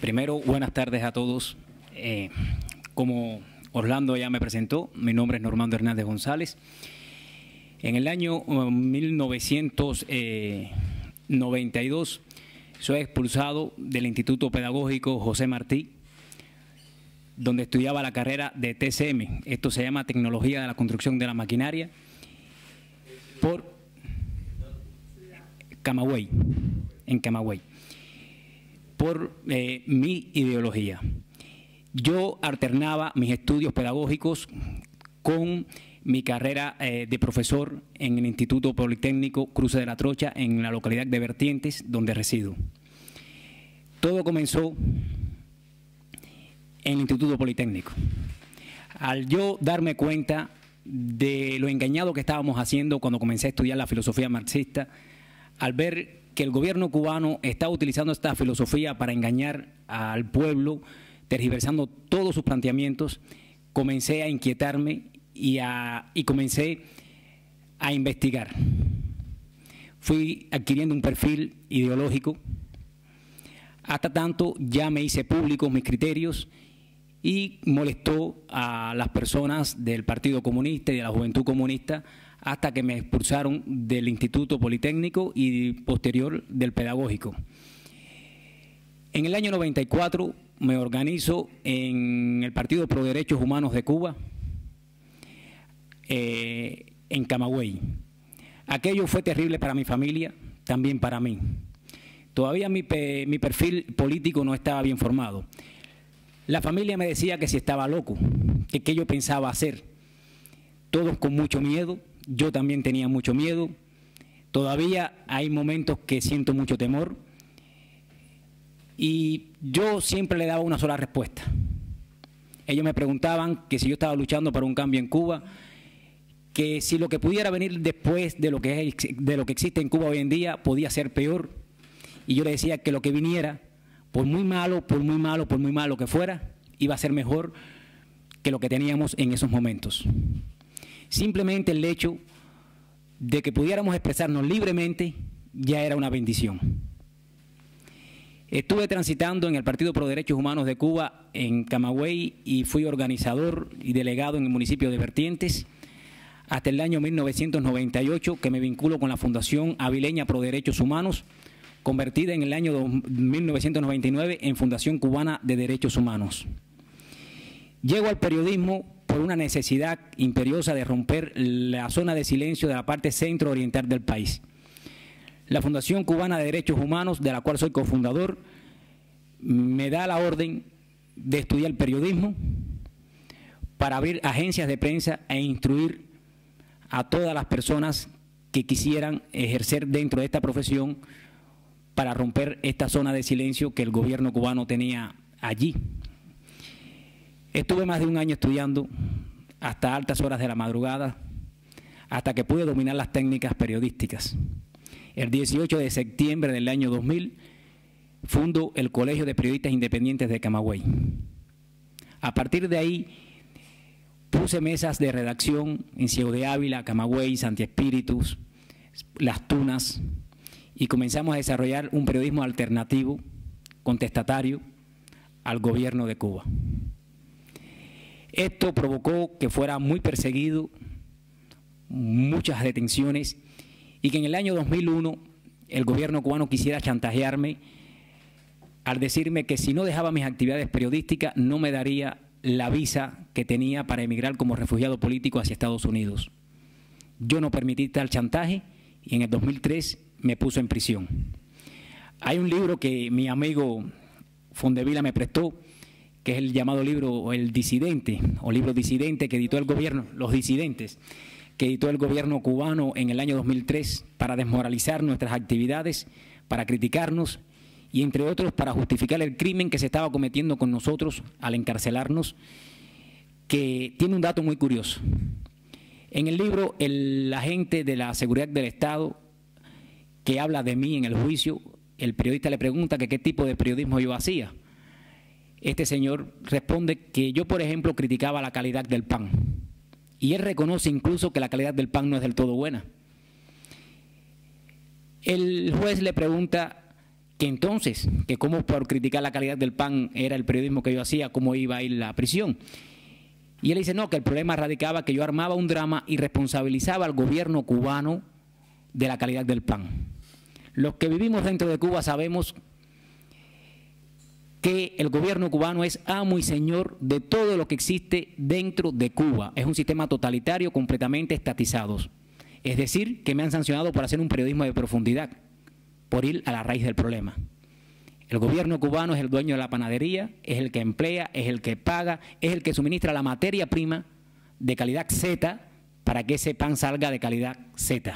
Primero, buenas tardes a todos. Como Orlando ya me presentó, mi nombre es Normando Hernández González. En el año 1992 soy expulsado del Instituto Pedagógico José Martí, donde estudiaba la carrera de TCM. Esto se llama Tecnología de la Construcción de la Maquinaria, por Camagüey, en Camagüey, por mi ideología. Yo alternaba mis estudios pedagógicos con mi carrera de profesor en el Instituto Politécnico Cruce de la Trocha, en la localidad de Vertientes, donde resido. Todo comenzó en el Instituto Politécnico. Al yo darme cuenta de lo engañado que estábamos haciendo cuando comencé a estudiar la filosofía marxista, al ver que el gobierno cubano estaba utilizando esta filosofía para engañar al pueblo, tergiversando todos sus planteamientos, comencé a inquietarme y comencé a investigar. Fui adquiriendo un perfil ideológico, hasta tanto ya me hice públicos mis criterios y molestó a las personas del Partido Comunista y de la Juventud Comunista, hasta que me expulsaron del Instituto Politécnico y posterior del Pedagógico. En el año 94 me organizo en el Partido Pro Derechos Humanos de Cuba, en Camagüey. Aquello fue terrible para mi familia, también para mí. Todavía mi perfil político no estaba bien formado. La familia me decía que si estaba loco, que qué yo pensaba hacer. Todos con mucho miedo, yo también tenía mucho miedo. Todavía hay momentos que siento mucho temor. Y yo siempre le daba una sola respuesta. Ellos me preguntaban que si yo estaba luchando para un cambio en Cuba, que si lo que pudiera venir después de lo que existe en Cuba hoy en día podía ser peor. Y yo le decía que lo que viniera, por muy malo que fuera, iba a ser mejor que lo que teníamos en esos momentos. Simplemente el hecho de que pudiéramos expresarnos libremente ya era una bendición. Estuve transitando en el Partido Pro Derechos Humanos de Cuba en Camagüey y fui organizador y delegado en el municipio de Vertientes hasta el año 1998, que me vinculo con la Fundación Avileña Pro Derechos Humanos, convertida en el año 1999 en Fundación Cubana de Derechos Humanos. Llego al periodismo por una necesidad imperiosa de romper la zona de silencio de la parte centro-oriental del país. La Fundación Cubana de Derechos Humanos, de la cual soy cofundador, me da la orden de estudiar periodismo para abrir agencias de prensa e instruir a todas las personas que quisieran ejercer dentro de esta profesión para romper esta zona de silencio que el gobierno cubano tenía allí. Estuve más de un año estudiando hasta altas horas de la madrugada, hasta que pude dominar las técnicas periodísticas. El 18 de septiembre del año 2000 fundo el Colegio de Periodistas Independientes de Camagüey. A partir de ahí puse mesas de redacción en Ciego de Ávila, Camagüey, Santi Espíritus, Las Tunas, y comenzamos a desarrollar un periodismo alternativo, contestatario al gobierno de Cuba. Esto provocó que fuera muy perseguido, muchas detenciones, y que en el año 2001 el gobierno cubano quisiera chantajearme al decirme que si no dejaba mis actividades periodísticas no me daría la visa que tenía para emigrar como refugiado político hacia Estados Unidos. Yo no permití tal chantaje y en el 2003 me puso en prisión. Hay un libro que mi amigo Fondevila me prestó, que es el llamado libro El Disidente, o libro disidente que editó el gobierno, Los Disidentes, que editó el gobierno cubano en el año 2003 para desmoralizar nuestras actividades, para criticarnos y, entre otros, para justificar el crimen que se estaba cometiendo con nosotros al encarcelarnos, que tiene un dato muy curioso. En el libro, el agente de la seguridad del Estado que habla de mí en el juicio, el periodista le pregunta que qué tipo de periodismo yo hacía. Este señor responde que yo, por ejemplo, criticaba la calidad del pan. Y él reconoce incluso que la calidad del pan no es del todo buena. El juez le pregunta que entonces, que cómo por criticar la calidad del pan era el periodismo que yo hacía, cómo iba a ir la prisión. Y él dice, no, que el problema radicaba que yo armaba un drama y responsabilizaba al gobierno cubano de la calidad del pan. Los que vivimos dentro de Cuba sabemos que el gobierno cubano es amo y señor de todo lo que existe dentro de Cuba. Es un sistema totalitario completamente estatizado. Es decir, que me han sancionado por hacer un periodismo de profundidad, por ir a la raíz del problema. El gobierno cubano es el dueño de la panadería, es el que emplea, es el que paga, es el que suministra la materia prima de calidad Z para que ese pan salga de calidad Z.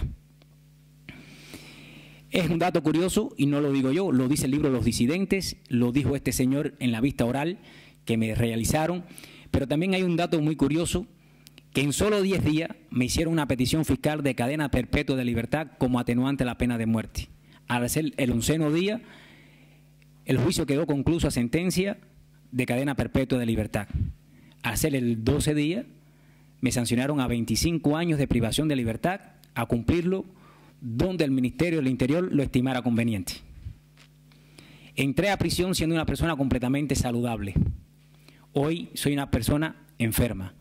Es un dato curioso y no lo digo yo, lo dice el libro Los Disidentes, lo dijo este señor en la vista oral que me realizaron, pero también hay un dato muy curioso, que en solo 10 días me hicieron una petición fiscal de cadena perpetua de libertad como atenuante a la pena de muerte. Al ser el 11º día, el juicio quedó concluso a sentencia de cadena perpetua de libertad. Al ser el 12 día, me sancionaron a 25 años de privación de libertad, a cumplirlo donde el Ministerio del Interior lo estimara conveniente. Entré a prisión siendo una persona completamente saludable. Hoy soy una persona enferma.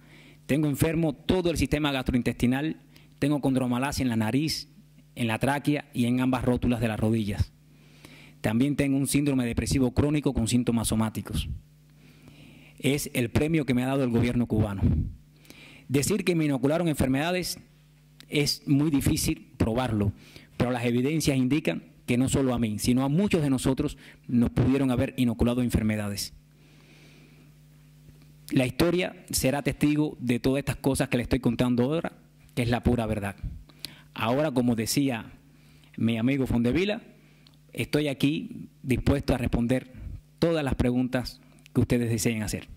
Tengo enfermo todo el sistema gastrointestinal, tengo condromalacia en la nariz, en la tráquea y en ambas rótulas de las rodillas. También tengo un síndrome depresivo crónico con síntomas somáticos. Es el premio que me ha dado el gobierno cubano. Decir que me inocularon enfermedades es muy difícil probarlo, pero las evidencias indican que no solo a mí, sino a muchos de nosotros nos pudieron haber inoculado enfermedades. La historia será testigo de todas estas cosas que le estoy contando ahora, que es la pura verdad. Ahora, como decía mi amigo Fondevila, estoy aquí dispuesto a responder todas las preguntas que ustedes deseen hacer.